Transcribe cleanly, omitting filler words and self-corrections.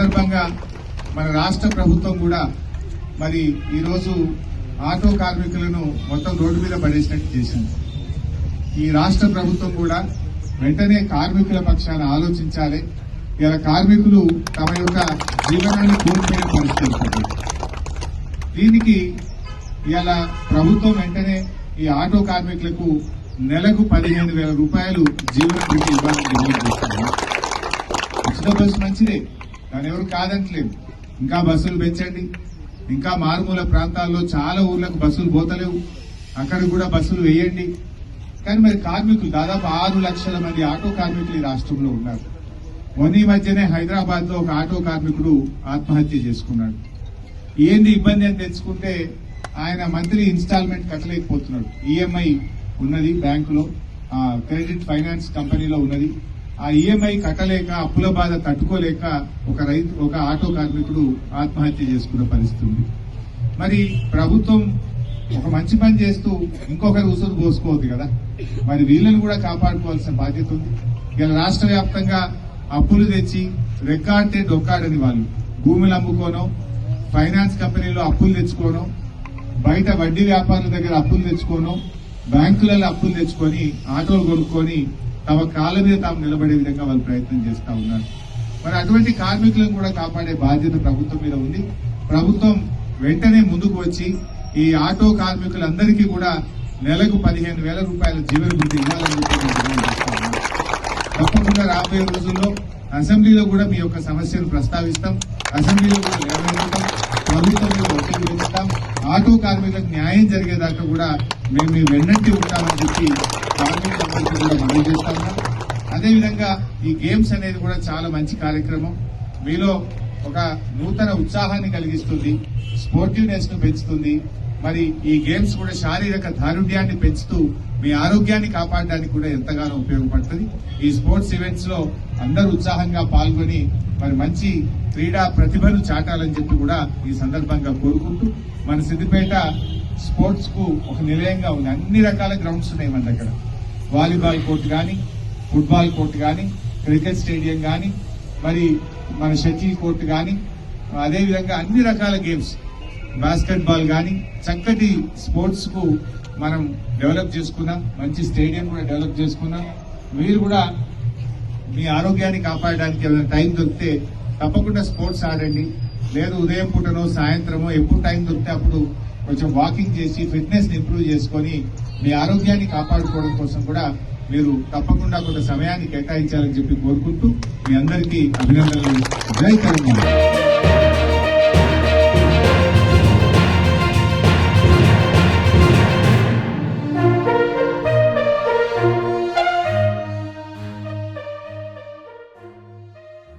సందర్భంగా మన రాష్ట్ర ప్రభుత్వం కూడా మరి ఈరోజు ఆటో కార్మికులను మొత్తం రోడ్డు మీద పడేసినట్టు చేసింది. ఈ రాష్ట్ర ప్రభుత్వం కూడా వెంటనే కార్మికుల పక్షాన ఆలోచించాలి. ఇలా కార్మికులు తమ యొక్క జీవనాన్ని కోల్పోయే పరిస్థితి. దీనికి ఇలా ప్రభుత్వం వెంటనే ఈ ఆటో కార్మికులకు నెలకు 15,000 రూపాయలు జీవన భృతి ఇవ్వాలని డిమాండ్ చేస్తున్నారు. ఉచిత బస్సు మంచిదే, దాని ఎవరు కాదంటలేదు. ఇంకా బస్సులు పెంచండి. ఇంకా మారుమూల ప్రాంతాల్లో చాలా ఊర్లకు బస్సులు పోతలేవు, అక్కడికి కూడా బస్సులు వేయండి. కానీ మరి కార్మికులు దాదాపు 6 లక్షల మంది ఆటో కార్మికులు ఈ రాష్ట్రంలో ఉన్నారు. మొన్న మధ్యనే హైదరాబాద్ లో ఒక ఆటో కార్మికుడు ఆత్మహత్య చేసుకున్నాడు. ఏంది ఇబ్బంది అని తెచ్చుకుంటే ఆయన మంత్లీ ఇన్స్టాల్మెంట్ కట్టలేకపోతున్నాడు. ఈఎంఐ ఉన్నది బ్యాంకులో, క్రెడిట్ ఫైనాన్స్ కంపెనీలో ఉన్నది. ఆ ఈఎంఐ కట్టలేక అప్పుల బాధ తట్టుకోలేక ఒక ఆటో కార్మికుడు ఆత్మహత్య చేసుకున్న పరిస్థితి ఉంది. మరి ప్రభుత్వం ఒక మంచి పని చేస్తూ ఇంకొకరు ఉసురు పోసుకోవద్దు కదా, మరి వీళ్ళని కూడా కాపాడుకోవాల్సిన బాధ్యత ఉంది. ఇలా రాష్ట్ర వ్యాప్తంగా అప్పులు తెచ్చి రెక్కాడితే డొక్కాడని వాళ్ళు భూములు అమ్ముకోనో, ఫైనాన్స్ కంపెనీలో అప్పులు తెచ్చుకోనో, బయట వడ్డీ వ్యాపారుల దగ్గర అప్పులు తెచ్చుకోనో, బ్యాంకులలో అప్పులు తెచ్చుకొని ఆటోలు కొనుక్కొని తమ కాళ్ళ మీద తాము నిలబడే విధంగా వాళ్ళు ప్రయత్నం చేస్తా ఉన్నారు. మరి అటువంటి కార్మికులను కూడా కాపాడే బాధ్యత ప్రభుత్వం మీద ఉంది. ప్రభుత్వం వెంటనే ముందుకు వచ్చి ఈ ఆటో కార్మికులందరికీ కూడా నెలకు 15,000 రూపాయల జీవన భృతి ఇవ్వాలని చెప్పి తప్పకుండా రాబోయే రోజుల్లో అసెంబ్లీలో కూడా మీ యొక్క సమస్యను ప్రస్తావిస్తాం, అసెంబ్లీలో కూడా లేవనెత్తుతాం, ప్రభుత్వం మీద ఒత్తిడి పెంచుతాం. ఆటో కార్మికులకు న్యాయం జరిగేదాకా కూడా మేము మీ వెన్నంటి ఉంటామని చెప్పి కార్మికులందరికీ కూడా మనవి చేస్తా ఉన్నాం. అదేవిధంగా ఈ గేమ్స్ అనేది కూడా చాలా మంచి కార్యక్రమం. మీలో ఒక నూతన ఉత్సాహాన్ని కలిగిస్తుంది, స్పోర్టివ్నెస్ ను పెంచుతుంది. మరి ఈ గేమ్స్ కూడా శారీరక దారుఢ్యాన్ని పెంచుతూ మీ ఆరోగ్యాన్ని కాపాడడానికి కూడా ఎంతగానో ఉపయోగపడుతుంది. ఈ స్పోర్ట్స్ ఈవెంట్స్ లో అందరూ ఉత్సాహంగా పాల్గొని మరి మంచి క్రీడా ప్రతిభను చాటాలని చెప్పి కూడా ఈ సందర్భంగా కోరుకుంటూ, మన సిద్దిపేట స్పోర్ట్స్ కు ఒక నిలయంగా ఉంది. అన్ని రకాల గ్రౌండ్స్ ఉన్నాయి మన దగ్గర. వాలీబాల్ కోర్టు గాని, ఫుట్బాల్ కోర్టు గాని, క్రికెట్ స్టేడియం గాని, మరి మన షటిల్ కోర్టు గాని, అదేవిధంగా అన్ని రకాల గేమ్స్, బాస్కెట్ బాల్ గాని, చక్కటి స్పోర్ట్స్ కు మనం డెవలప్ చేసుకున్నాం. మంచి స్టేడియం కూడా డెవలప్ చేసుకున్నాం. మీరు కూడా మీ ఆరోగ్యాన్ని కాపాడడానికి ఏదైనా టైం దొరికితే తప్పకుండా స్పోర్ట్స్ ఆడండి. లేదు ఉదయం పూటనో సాయంత్రమో ఎప్పుడు టైం దొరికితే అప్పుడు కొంచెం వాకింగ్ చేసి ఫిట్నెస్ ఇంప్రూవ్ చేసుకుని మీ ఆరోగ్యాన్ని కాపాడుకోవడం కోసం కూడా మీరు తప్పకుండా కొంత సమయాన్ని కేటాయించాలని చెప్పి కోరుకుంటూ మీ అందరికీ అభినందనలు. జై తెలంగాణ.